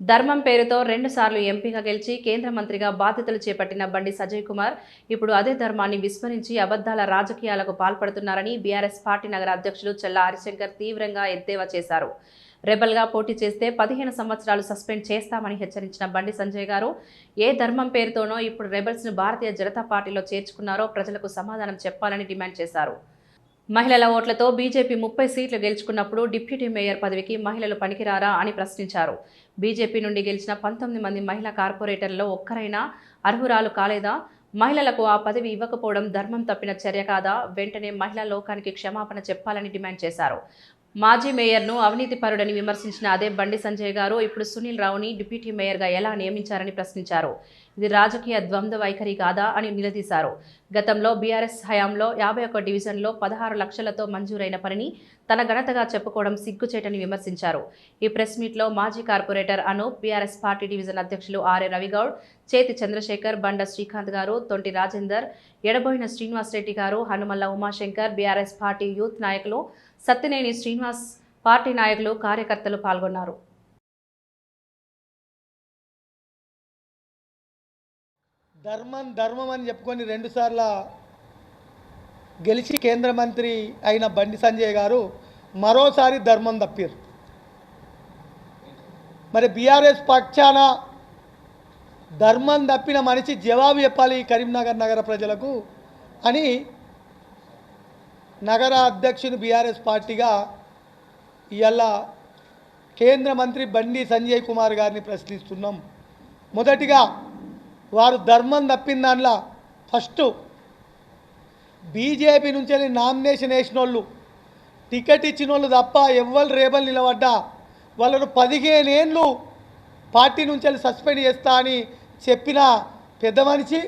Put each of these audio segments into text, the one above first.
ధర్మం పేరుతో 2 సార్లు ఎంపీగా గెలిచి కేంద్ర మంత్రిగా బాధ్యతలు చేపట్టిన బండి సంజయ్ కుమార్ ఇప్పుడు అదే ధర్మాన్ని విస్మరించి అబద్ధాల రాజకీయాలకు పాల్పడుతున్నారని బీఆర్ఎస్ పార్టీ నగర అధ్యక్షులు చెల్లా హరిశంకర్ తీవ్రంగా ఎద్దేవా చేశారు. రెబల్గా పోటీ చేస్తే 15 సంవత్సరాలు సస్పెండ్ చేస్తామని హెచ్చరించిన బండి సంజయ్ గారు ఏ ధర్మం పేరుతోనో ఇప్పుడు రెబల్స్ను భారతీయ జనతా పార్టీలో చేర్చుకున్నారో ప్రజలకు సమాధానం చెప్పాలని డిమాండ్ చేశారు. మహిళల ఓట్లతో బీజేపీ 30 సీట్లు గెలుచుకున్నప్పుడు డిప్యూటీ మేయర్ పదవికి మహిళలు పనికిరారా అని ప్రశ్నించారు. బీజేపీ నుండి గెలిచిన 19 మంది మహిళా కార్పొరేటర్లలో ఒక్కరైనా అర్హురాలు కాలేదా? మహిళలకు ఆ పదవి ఇవ్వకపోవడం ధర్మం తప్పిన చర్య కాదా? వెంటనే మహిళా లోకానికి క్షమాపణ చెప్పాలని డిమాండ్ చేశారు. మాజీ మేయర్ను అవినీతిపరుడని విమర్శించిన అదే బండి సంజయ్ గారు ఇప్పుడు సునీల్ రావుని డిప్యూటీ మేయర్గా ఎలా నియమించారని ప్రశ్నించారు. ఇది రాజకీయ ద్వంద్వ వైఖరి కాదా అని నిలదీశారు. గతంలో బీఆర్ఎస్ హయాంలో 51 డివిజన్లో 16 లక్షలతో మంజూరైన పనిని తన ఘనతగా చెప్పుకోవడం సిగ్గుచేటని విమర్శించారు. ఈ ప్రెస్ మీట్లో మాజీ corporator Anup, BRS party division అధ్యక్షులు ఆర్ఏ రవిగౌడ్, చేతి చంద్రశేఖర్, బండ శ్రీకాంత్ గారు, తొంటి రాజేందర్, ఎడబోయిన శ్రీనివాసరెడ్డి గారు, Hanumalla Umashankar, BRS party youth నాయకులు సత్యనేని శ్రీనివాస్, పార్టీ నాయకులు, కార్యకర్తలు పాల్గొన్నారు. ధర్మం అని చెప్పుకొని 2 సార్లు గెలిచి కేంద్ర మంత్రి అయిన బండి సంజయ్ గారు మరోసారి ధర్మం తప్పారు. మరి బీఆర్ఎస్ పక్షాన ధర్మం తప్పిన మనిషి జవాబు చెప్పాలి కరీంనగర్ నగర ప్రజలకు అని నగర అధ్యక్షుడు బీఆర్ఎస్ పార్టీగా ఇవాళ కేంద్ర మంత్రి బండి సంజయ్ కుమార్ గారిని ప్రశ్నిస్తున్నాం. మొదటిగా వారు ధర్మం తప్పిన దానిలో ఫస్ట్ బీజేపీ నుంచి వెళ్ళి నామినేషన్ వేసిన వాళ్ళు, టికెట్ ఇచ్చిన వాళ్ళు తప్ప ఎవ్వరు రేబల్ నిలబడ్డా వాళ్ళను 15 ఏళ్ళు పార్టీ నుంచి వెళ్ళి సస్పెండ్ చేస్తా అని చెప్పిన పెద్ద మనిషి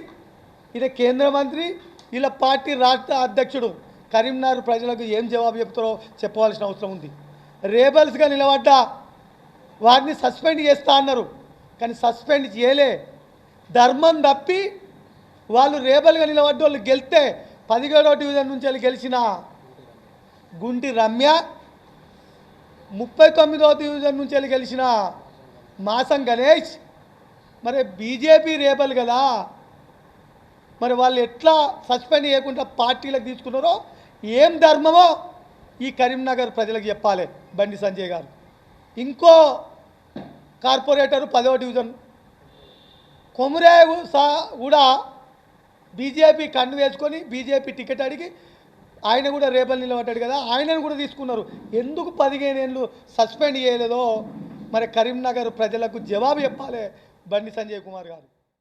ఇది కేంద్ర మంత్రి, ఇలా పార్టీ రాష్ట్ర అధ్యక్షుడు. కరీంనగర్ ప్రజలకు ఏం జవాబు చెప్తారో చెప్పవలసిన అవసరం ఉంది. రేబల్స్గా నిలబడ్డా వారిని సస్పెండ్ చేస్తా అన్నారు, కానీ సస్పెండ్ చేయలే. ధర్మం తప్పి వాళ్ళు రేబల్గా నిలబడ్డ వాళ్ళు గెలిస్తే 17వ డివిజన్ నుంచి వెళ్ళి గెలిచిన గుంటి రమ్య, 39వ డివిజన్ నుంచి వెళ్ళి గెలిచిన మాసం గణేష్ మరి బీజేపీ రేబల్ కదా, మరి వాళ్ళు ఎట్లా సస్పెండ్ చేయకుండా పార్టీలకు తీసుకున్నారో ఏం ధర్మమో ఈ కరీంనగర్ ప్రజలకు చెప్పాలి బండి సంజయ్ గారు. ఇంకో కార్పొరేటరు 10వ డివిజన్ కొమురే కూడా బీజేపీ కన్ను వేసుకొని బీజేపీ టికెట్ అడిగి ఆయన కూడా రేబల్ నిలబడ్డాడు కదా, ఆయనను కూడా తీసుకున్నారు. ఎందుకు 15 ఏళ్ళు సస్పెండ్ చేయలేదో మరి కరీంనగర్ ప్రజలకు జవాబు చెప్పాలి బండి సంజయ్ కుమార్ గారు.